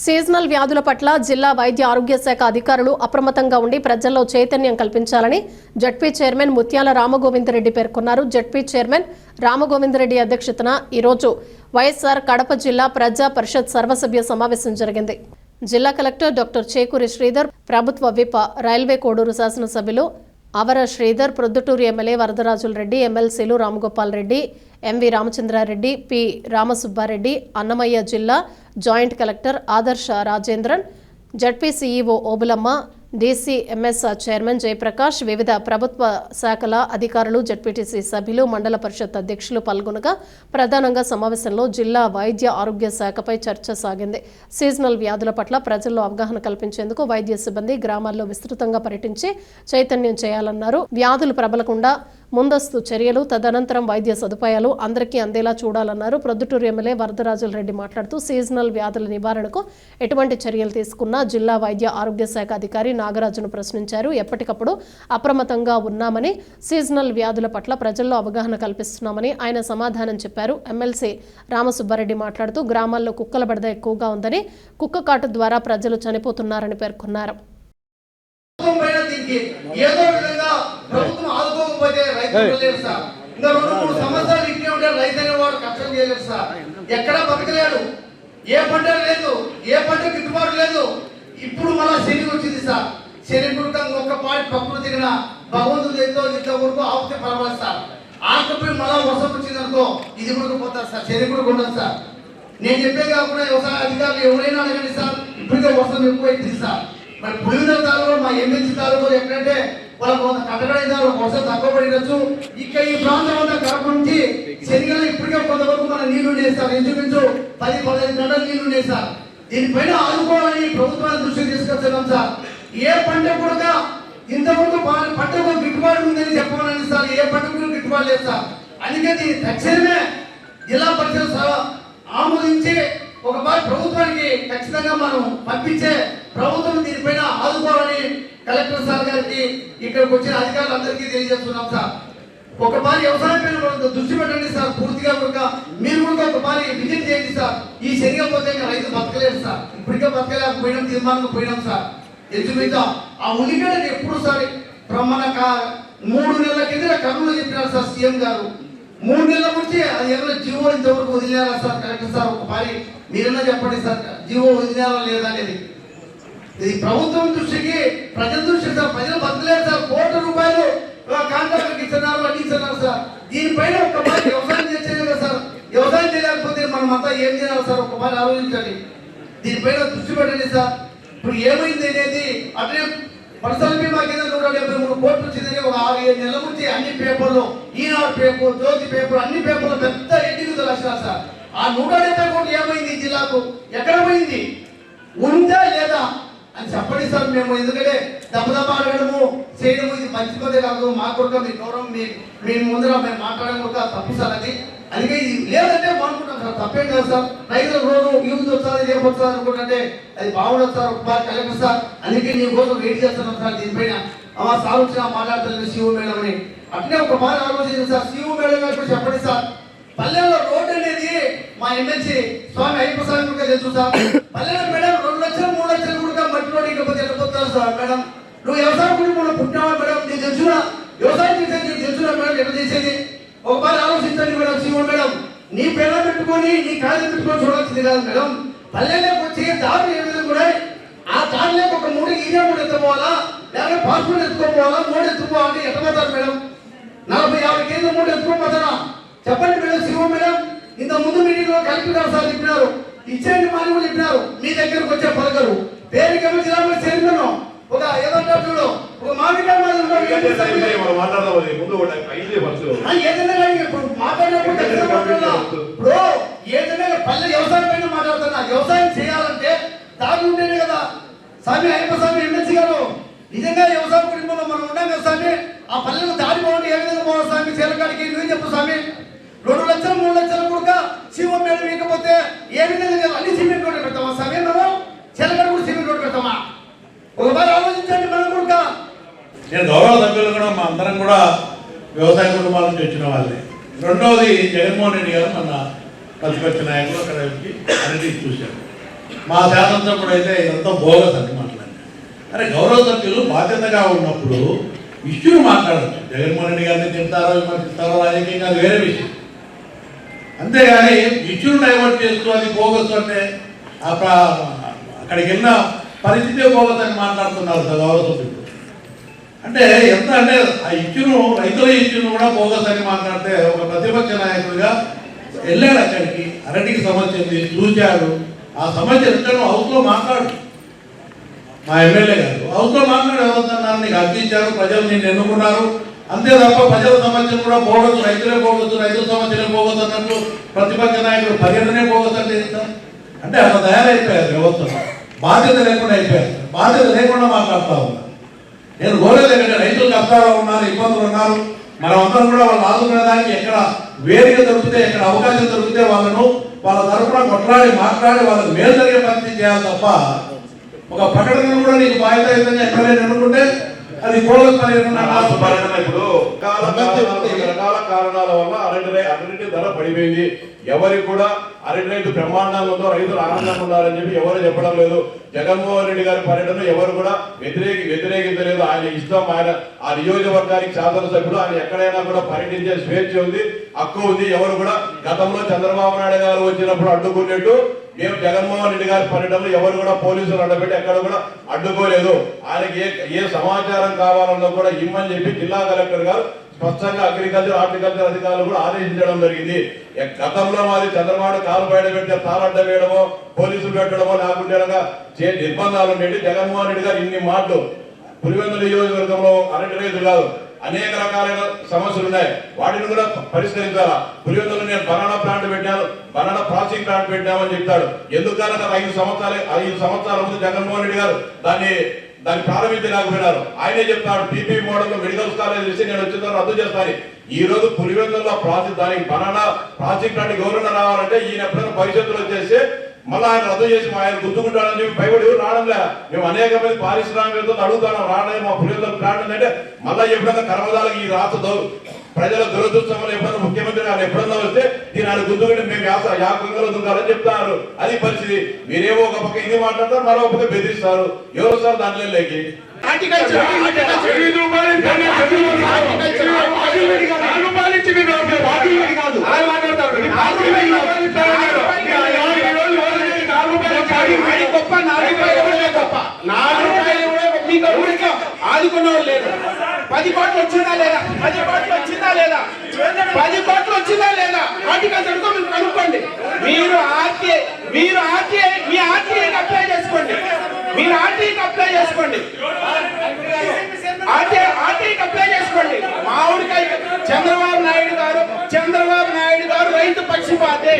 Seasonal వ్యాధుల పట్ల జిల్లా వైద్య ఆరోగ్య శాఖ అధికారులు అప్రమత్తంగా ఉండి ప్రజల్లో చైతన్యం కల్పించాలని జడ్పీ చైర్మన్ ముత్యాల రామగోవిందరెడ్డి పేర్కొన్నారు. జడ్పీ చైర్మన్ రామగోవిందరెడ్డి అధ్యక్షతన ఈరోజు వైఎస్ఆర్ కడప జిల్లా ప్రజా పరిషత్ సర్వసభ్య సమావేశం జరిగింది. జిల్లా కలెక్టర్ డాక్టర్ చేకూరి శ్రీధర్, ప్రభుత్వ విప్ రైల్వే కోడూరు శాసనసభ్యులు అవర శ్రీధర్, ప్రొద్దుటూరు ఎమ్మెల్యే వరదరాజుల రెడ్డి, ఎమ్మెల్సీలు రామగోపాల్ రెడ్డి, ఎంవి రామచంద్రారెడ్డి, పి రామసుబ్బారెడ్డి, అన్నమయ్య జిల్లా జాయింట్ కలెక్టర్ ఆదర్శ Rajendran, ZP CEO Obulamma, DC MS chairman Jayaprakash, వివిధ ప్రభుత్వ శాఖల అధికారులు, జడ్పీటీసీ సభ్యులు, మండల పరిషత్ అధ్యక్షులు పాల్గొనగా ప్రధానంగా సమావేశంలో జిల్లా వైద్య ఆరోగ్య శాఖపై చర్చ సాగింది. సీజనల్ వ్యాధుల పట్ల ప్రజల్లో అవగాహన కల్పించేందుకు వైద్య సిబ్బంది గ్రామాల్లో విస్తృతంగా పర్యటించి చైతన్యం చేయాలన్నారు. వ్యాధులు ప్రబలకుండా ముందస్తు చర్యలు, తదనంతరం వైద్య సదుపాయాలు అందరికీ అందేలా చూడాలన్నారు. ప్రొద్దుటూరు ఎమ్మెల్యే వరదరాజుల రెడ్డి మాట్లాడుతూ సీజనల్ వ్యాధుల నివారణకు ఎటువంటి చర్యలు తీసుకున్నా జిల్లా వైద్య ఆరోగ్య శాఖ అధికారి నాగరాజును ప్రశ్నించారు. ఎప్పటికప్పుడు అప్రమత్తంగా ఉన్నామని, సీజనల్ వ్యాధుల పట్ల ప్రజల్లో అవగాహన కల్పిస్తున్నామని ఆయన సమాధానం చెప్పారు. ఎమ్మెల్సీ రామసుబ్బారెడ్డి మాట్లాడుతూ గ్రామాల్లో కుక్కల బెడద ఎక్కువగా ఉందని, కుక్క కాటు ద్వారా ప్రజలు చనిపోతున్నారని పేర్కొన్నారు. ఎక్కడ బతకలేడు, ఏ పంట లేదు, ఏ పంట గిట్టుబాటు లేదు. ఇప్పుడు మళ్ళా శని వచ్చింది సార్. శని గురికంగా ఒక్క పాటి ప్రకృతి దిగిన భగవంతుడు ఇంత వరకు ఆపితే పర్వాలేదు సార్. ఆకపోయి మళ్ళా వర్షం వచ్చింది అనుకో, ఇది కూడా పోతారు సార్, శని కూడా ఉండదు సార్. నేను చెప్పే కాకుండా వ్యవసాయ అధికారులు ఎవరైనా అడగండి సార్, ఇప్పటికే వర్షం ఎక్కువ అవుతుంది సార్. మరి పులివెందుల తాలూకు మా ఎమ్మెల్సీ తాలూకు ఎక్కడంటే వాళ్ళకు కట్టగడైన వర్షం తక్కువ పడినచ్చు. ఇక ఈ ప్రాంతం అంతా కడప నుంచి శనిగల ఇప్పటికే కొంతవరకు మన నీళ్లు ఉన్నాయి సార్. ఇంచుమించు 10-15 గంటలు నీళ్లు ఉన్నాయి సార్. దీనిపైన ఆదుకోవాలని ప్రభుత్వాన్ని దృష్టికి తీసుకొచ్చాం సార్. ఏ పంట కూడా ఇంతవరకు పంటకు గిట్టుబాటు ఉందని చెప్పమని సార్. ఏ పంటకు గిట్టుబాటు లేదు సార్. అందుకే దీన్ని తక్షణమే జిల్లా పరిషత్ ఆమోదించి ఒక ప్రభుత్వానికి ఖచ్చితంగా మనం పంపించే ప్రభుత్వం దీనిపైన ఆదుకోవాలని కలెక్టర్ సార్ గారికి, ఇక్కడికి వచ్చిన అధికారులందరికీ తెలియజేస్తున్నాం సార్. ఒకసారి వ్యవసాయం పైన దృష్టి పెట్టండి సార్. పూర్తిగా కూడా మీరు కూడా ఒకసారి విజిట్ చేయండి సార్. ఈ శనిగా పోతే రైతు బతకలేదు సార్. ఇప్పటికే బతకలేకపోయినాం, తీర్మానం పోయినాం సార్. ఎదుమిత ఆ ఉల్లిగడ్డని ఎప్పుడు సార్ మన 3 నెలల కింద కర్నూలు చెప్పినారు సార్ సీఎం గారు. 3 నెలల నుంచి అది ఏమైనా జీవో ఇంతవరకు వదిలేరా సార్? కలెక్టర్ సార్ ఒకసారి మీరన్నా చెప్పండి సార్, జీవో వదిలేరా లేదా అనేది. ఇది ప్రభుత్వం దృష్టికి, ప్రజల దృష్టికి సార్. ప్రజలు బతకలేదు సార్. కోట్ల రూపాయలు కాంట్రాక్టర్కి ఇస్తున్నారు, అన్ని ఇస్తున్నారు సార్. దీనిపైన ఒకసారి వ్యవసాయం చేసేది కదా సార్. వ్యవసాయం చేయలేకపోతే మనం అంతా ఏం చేయాలి సార్? ఒకసారి ఆలోచించండి. దీనిపైన దృష్టి పెట్టండి సార్. ఇప్పుడు ఏమైంది అనేది అట్లే పర్సనల్ బీమా కింద 173 కోట్లు వచ్చిందని ఒక 6-7 నెలల నుంచి అన్ని పేపర్లు, ఈనాడు పేపర్, జ్యోతి పేపర్, అన్ని పేపర్లు పెద్ద ఎన్నికలు లక్షలు సార్. ఆ 170 కోట్లు ఏమైంది జిల్లాకు? ఎక్కడ పోయింది? ఉందా లేదా అని చెప్పండి సార్. మేము ఎందుకంటే దెబ్బదెబ్బ అడగడము చేయడము ఇది మంచి పదే కాదు. మా కొడుక మీ గౌరవం, మీ ముందర మేము మాట్లాడడం కూడా తప్పు సార్. అది అందుకే ఇది లేదంటే బాగుంటున్నాం సార్. తప్పేం కాదు సార్. రైతుల రోజు యూజ్ వస్తుంది, రేపు వస్తుంది అనుకుంటుంటే అది బాగుండదు సార్. ఒకసారి కలెక్టర్ సార్, అందుకే నీ కోసం వెయిట్ చేస్తున్నాం సార్. దీనిపైన సార్ వచ్చినా మాట్లాడుతున్నాను సీఓ మేడం అని. అట్లే ఒక బాగా ఆలోచించింది సార్. సీఓ మేడం గారు చెప్పండి సార్. పల్లెల్లో రోడ్డు అనేది మా ఎమ్మెల్సీ స్వామి అయ్యప్ప స్వామి కూడా తెలుసు సార్. పల్లెల్లో మేడం 2 లక్షలు 3 లక్షలు కూడా మట్టి రోడ్డు ఇకపోతే వెళ్ళిపోతారు సార్. మేడం నువ్వు వ్యవసాయం కుటుంబంలో పుట్టినావా మేడం? నీకు తెలుసునా వ్యవసాయం చేసేది? నీకు తెలుసునా మేడం ఎట్లా చేసేది? ఒకసారి ఆలోచించండి మేడం. సీఓ మేడం, నీ పేద పెట్టుకొని నీ కాళ్ళు పెట్టుకొని చూడాల్సింది కాదు మేడం. పల్లెల్లోకి వచ్చి దారి ఏ విధంగా కూడా ఆ దారిలోకి ఒక 3 ఈరియా 3 ఎత్తుకోవాలా, లేకపోతే పాస్పోర్ట్ ఎత్తుకోపోవాలా, 3 ఎత్తుకోవాలని ఎట్టపోతారు మేడం? 40-50 కేజీలు 3 ఎత్తుకోపోతారా? చెప్పండి మేడం. సీఓ మేడం ఇంత ముందు మీటింగ్ లో కలెక్టర్ గారు సార్ చెప్పినారు, ఇచ్చేయండి మాని కూడా చెప్పినారు. మీ దగ్గరకు వచ్చే పలకరు పేరుకేమో జిల్లా చైర్మన్ ఒక ఏదంటే చూడు ఒక మామిడికాయ ఏదైనా ఇప్పుడు ఏదైనా పల్లె వ్యవసాయం పైన మాట్లాడుతున్నా. వ్యవసాయం చేయాలంటే దారి ఉంటేనే కదా స్వామి అయ్యప్ప స్వామి ఎమ్మెల్సీ గారు. నిజంగా వ్యవసాయ కుటుంబంలో మనం ఉన్నాం కదా స్వామి. ఆ పల్లెలకు దారి బాగుండి ఏ విధంగా పోవాలి స్వామి? చేలకాడికి నువ్వు చెప్పు స్వామి. 2 లక్షలు 3 లక్షలు కూడా సీఓ మేడం ఇకపోతే ఏ విధంగా అన్ని సిమెంట్ రోడ్డు పెడతామా స్వామి? మనం చేలకాడ కూడా సిమెంట్ రోడ్డు పెడతామా? ఒకసారి ఆలోచించండి మనం కూడా. నేను గౌరవ సభ్యులు కూడా మా అందరం కూడా వ్యవసాయ కుటుంబాల నుంచి వచ్చిన వాళ్ళే. రెండవది జగన్మోహన్ రెడ్డి గారు మన ప్రతిపక్ష నాయకులు అక్కడ వచ్చి అన్నిటికీ చూశారు. మా శాసనసభ్యుడు అయితే ఇదంతా బోగస్ అని మాట్లాడారు. అరే గౌరవ సభ్యులు బాధ్యతగా ఉన్నప్పుడు ఇష్యూని మాట్లాడచ్చు. జగన్మోహన్ రెడ్డి గారిని తింటారో విమర్శిస్తారో రాజకీయంగా అది వేరే విషయం. అంతేగాని ఇష్యూని డైవర్ట్ చేస్తూ అది బోగస్ అంటే అక్కడికి వెళ్ళిన పరిస్థితే బోగస్ అని మాట్లాడుతున్నారు గౌరవ సభ్యులు. అంటే ఎంత అంటే ఆ ఇష్యూను రైతుల ఇష్యూను కూడా బోగస్ అని మాట్లాడితే ఒక ప్రతిపక్ష నాయకుడిగా వెళ్ళాడు అక్కడికి, అరటికి సమస్య ఉంది, చూశాడు. ఆ సమస్య ఎక్కడ హౌస్లో మాట్లాడు, మా ఎమ్మెల్యే గారు హౌస్లో మాట్లాడు, ఎవరన్నారు నీకు అర్పించారు, ప్రజలు నిన్ను ఎన్నుకున్నారు, అంతే తప్ప ప్రజల సమస్యలు కూడా పోగొచ్చు, రైతులే పోగొచ్చు, రైతుల సమస్యలే పోగొచ్చు అన్నట్టు ప్రతిపక్ష నాయకుడు పర్యటనే పోగొచ్చు అంటే అంటే అట్లా తయారైపోయారు వ్యవస్థలో. బాధ్యత లేకుండా అయిపోయారు, బాధ్యత లేకుండా మాట్లాడుతూ ఉన్నారు. నేను కోరేది ఏంటంటే రైతులు కష్టాలు ఉన్నారు, ఇబ్బందులు ఉన్నారు, మనమందరం కూడా వాళ్ళు ఆదుకునేదానికి ఎక్కడ వేదిక దొరికితే, ఎక్కడ అవకాశం దొరికితే వాళ్ళ తరఫున కొట్లాడి మాట్లాడి వాళ్ళకి మేలు జరిగే పరిస్థితి చేయాలి తప్ప ఒక ప్రకటన కూడా నీకు బాధ్యతయుతంగా ఎక్కడైనా ఎన్నుకుంటే అది బోగస్ పర్యటన. ఇప్పుడు రకాల కారణాల వల్ల అరటి ధర పడిపోయింది. ఎవరికి కూడా అరటి రైతు బ్రహ్మాండంగా ఉందో, రైతులు ఆనందంగా ఉన్నారని చెప్పి ఎవరు చెప్పడం లేదు. జగన్మోహన్ రెడ్డి గారి పర్యటన ఎవరు కూడా వ్యతిరేకించలేదు. ఆయన ఇష్టం, ఆయన ఆ నియోజకవర్గానికి శాసనసభ్యుడు, ఆయన ఎక్కడైనా కూడా పర్యటించే స్వేచ్ఛ ఉంది, హక్కు ఉంది. ఎవరు కూడా గతంలో చంద్రబాబు నాయుడు గారు వచ్చినప్పుడు అడ్డుకున్నట్టు మేము జగన్మోహన్ రెడ్డి గారి పర్యటనలో ఎవరు కూడా పోలీసులు అడ్డబెట్టి ఎక్కడ కూడా అడ్డుకోలేదు. ఆయనకి ఏ సమాచారం కావాలన్నా కూడా ఇమ్మని చెప్పి జిల్లా కలెక్టర్ గారు స్పష్టంగా అగ్రికల్చర్, హార్టికల్చర్ అధికారులు కూడా ఆదేశించడం జరిగింది. గతంలో మాది చంద్రబాబు కాలు బయట పెడితే తారడ్డ వేయడమో, పోలీసులు పెట్టడమో, లేకుంటే నిర్బంధాలు ఉండేది. జగన్మోహన్ రెడ్డి గారు ఇన్ని మాటలు పులివెందుల నియోజకవర్గంలో అరటి రైతు కాదు, అనేక రకాలైన సమస్యలు ఉన్నాయి, వాటిని కూడా పరిష్కరించాలా. పులివెందులో నేను బనానా ప్లాంట్ పెట్టాను, బనానా ప్రాసెసింగ్ ప్లాంట్ పెట్టామని చెప్తాడు. ఎందుకన్నా 5 సంవత్సరాల ముందు జగన్మోహన్ రెడ్డి గారు దాన్ని ప్రారంభించలేకపోయినారు. ఆయనే చెప్తాడు పీపీ మోడల్ మెడికల్ కాలేజ్ చేసి నేను వచ్చిన తర్వాత రద్దు చేస్తాను. ఈ రోజు పులివెందుల్లో దానికి బనానా ప్రాసెసింగ్ ప్లాంట్ ఎవరైనా రావాలంటే ఈయన ఎప్పుడైనా భవిష్యత్తులో వచ్చేసి మళ్ళీ ఆయన రద్దు చేసి ఆయన గుర్తుకుంటాడని చెప్పి భయపడి రావడంలే. మేము అనేక మంది పారిశ్రామికతో అడుగుతాం, రావడం మా పులివెందుల ప్లాంట్ ఉందంటే మళ్ళీ ఎప్పుడైనా కర్మదాలకు ఈ రాష్ట్ర ప్రజల దురదృష్టంలో ఎప్పుడైనా ముఖ్యమంత్రి గారు ఎప్పుడన్నా వస్తే దీని ఆయన గుర్తుకుంటే మేము యాగంగా దుంకాలని చెప్తారు. అది పరిస్థితి. మీరేమో ఒక పక్క ఇది మాట్లాడతారు, మరో పక్క బెదిరిస్తారు. ఎవరు సార్ దాంట్లో లేకి ఆదుకున్నవాడు లేదు. 10 కోట్లు వచ్చిందా లేదా? 10 కోట్లు వచ్చిందా లేదా? 10 కోట్లు వచ్చిందా లేదా? హార్టికల్చర్ మీరు కనుక్కోండి. మీరు మీ ఆర్టీఐకి అప్లై చేసుకోండి. మీరు ఆర్టీఐకి అప్లై చేసుకోండి. ఆర్టీఐకి అప్లై చేసుకోండి. మామిడికాయ చంద్రబాబు నాయుడు గారు రైతు పక్షపాతే.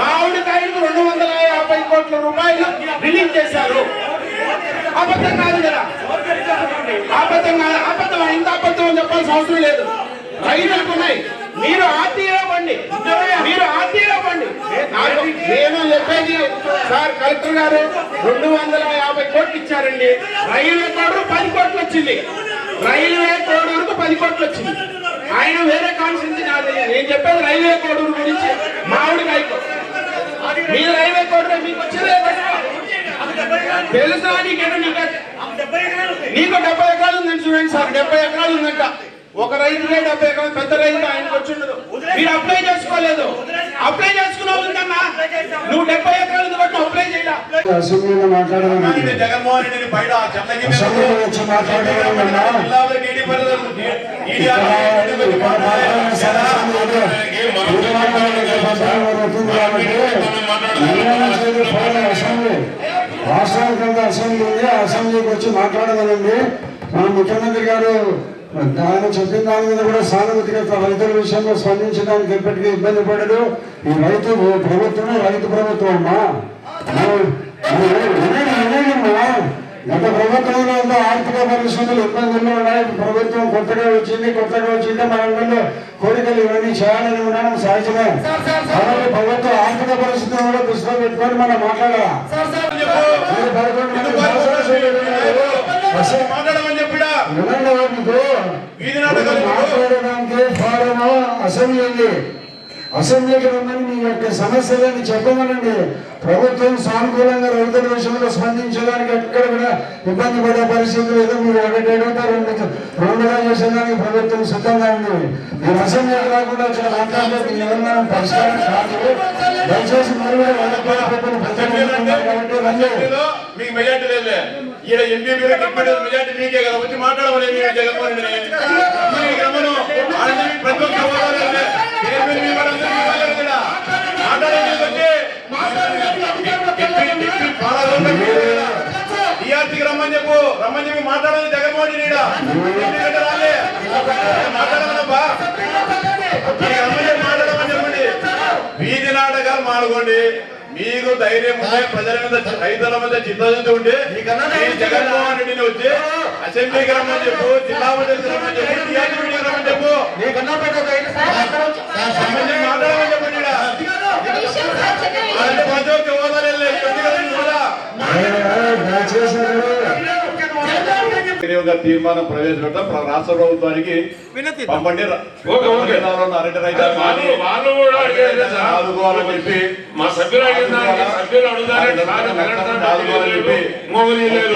మామిడికాయలకు 250 కోట్ల రూపాయలు రిలీజ్ చేశారు. అబద్ధం కాదు కదా? అబద్ధం ఇంత అబద్ధం అని చెప్పాల్సిన అవసరం లేదు. రైతులకు ఉన్నాయి. మీరు ఆర్టీఐ ఇవ్వండి. నేను చెప్పేది సార్, కలెక్టర్ గారు 250 కోట్లు ఇచ్చారండి. రైల్వే కోడూరు 10 కోట్లు వచ్చింది. రైల్వే కోడూరుకు 10 కోట్లు వచ్చింది. ఆయన వేరే కాన్స్టిట్యూన్సీ నాది. నేను చెప్పేది రైల్వే కోడూరు గురించి. మామిడికాయకు మీరు రైల్వే కోడూరు మీకు వచ్చిందే తెలుసా? నీకు 70 ఎకరాలు ఉందని చూడండి సార్. 70 ఎకరాలు ఉందంట. ఒక రైతులే 70 ఎకరాలు, పెద్ద రైతు ఆయనకు వచ్చి ఉండదు. మీరు అప్లై చేసుకోలేదు. అప్లై చేసుకున్నావు ఉందమ్మా. నువ్వు 70 ఎకరాలు బట్టి అప్లై చేయాలి. జగన్మోహన్ రెడ్డిని బయట రాష్ట్రానికంతా అసెంబ్లీ ఉంది, ఆ అసెంబ్లీకి వచ్చి మాట్లాడగలండి. మన ముఖ్యమంత్రి గారు ఆయన చెప్పిన దాని మీద కూడా సానుభూతిగా రైతుల విషయంలో స్పందించడానికి ఎప్పటికీ ఇబ్బంది పడదు. ఈ రైతు ప్రభుత్వం అమ్మా. గత ప్రభుత్వంలో ఆర్థిక పరిస్థితులు ఇబ్బందులు ఉన్నాయి. ప్రభుత్వం కొత్తగా వచ్చింది మనందరిలో కోరికలు ఇవన్నీ చేయాలని ఉండడం సహజమే. అలాగే ప్రభుత్వ ఆర్థిక పరిస్థితులను కూడా దృష్టిలో పెట్టుకొని మనం మాట్లాడాలి. మాట్లాడడానికి ఫారం అసెంబ్లీ ఉంది. అసెంబ్లీకి రమ్మని మీ యొక్క సమస్యలను చెప్పమనండి. ప్రభుత్వం సానుకూలంగా రైతుల విషయంలో స్పందించడానికి ఎక్కడ కూడా ఇబ్బంది పడే పరిస్థితి లేదు. మీరు ఒకటి అడిగితే రెండుగా చేసేదానికి ప్రభుత్వం సిద్ధంగా ఉంది. మీరు అసెంబ్లీకి రాకుండా ఇక్కడ మాట్లాడితే మీ ఏమన్నా పరిష్కారం కాదు. దయచేసి మీరు మీకు మెజార్టీ లేదు. ఈడ ఎంపీ మెజార్టీ మీకే కదా వచ్చి మాట్లాడమని జగన్మోహన్ రెడ్డి ప్రతిపక్ష టీఆర్సీకి రమ్మని చెప్పి మాట్లాడాలి జగన్మోహన్ రెడ్డి రాలే మాట్లాడమనబ్బా మాట్లాడమని చెప్పండి. వీధి నాటకాలు మానుకోండి. మీకు ధైర్యం ఉంటే ప్రజల మీద రైతుల మీద చిత్తశుద్ధి ఉంటే జగన్మోహన్ రెడ్డిని వచ్చి అసెంబ్లీకి రమ్మని చెప్పు, జిల్లా మంత్రికి రమ్మని చెప్పు, టీఆర్సీ మీటింగ్ రమ్మని చెప్పు, మాట్లాడమని చెప్పండి. ప్రజోక్తి హోదాలు తీర్మానం ప్రవేశపెట్టడం రాష్ట్ర ప్రభుత్వానికి పంపండి. అరటి రైతులు ఆదుకోవాలని చెప్పి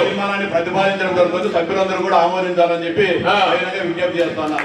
తీర్మానాన్ని ప్రతిపాదించడం జరుగుతుంది. సభ్యులందరూ కూడా ఆమోదించాలని చెప్పి విజ్ఞప్తి చేస్తున్నా.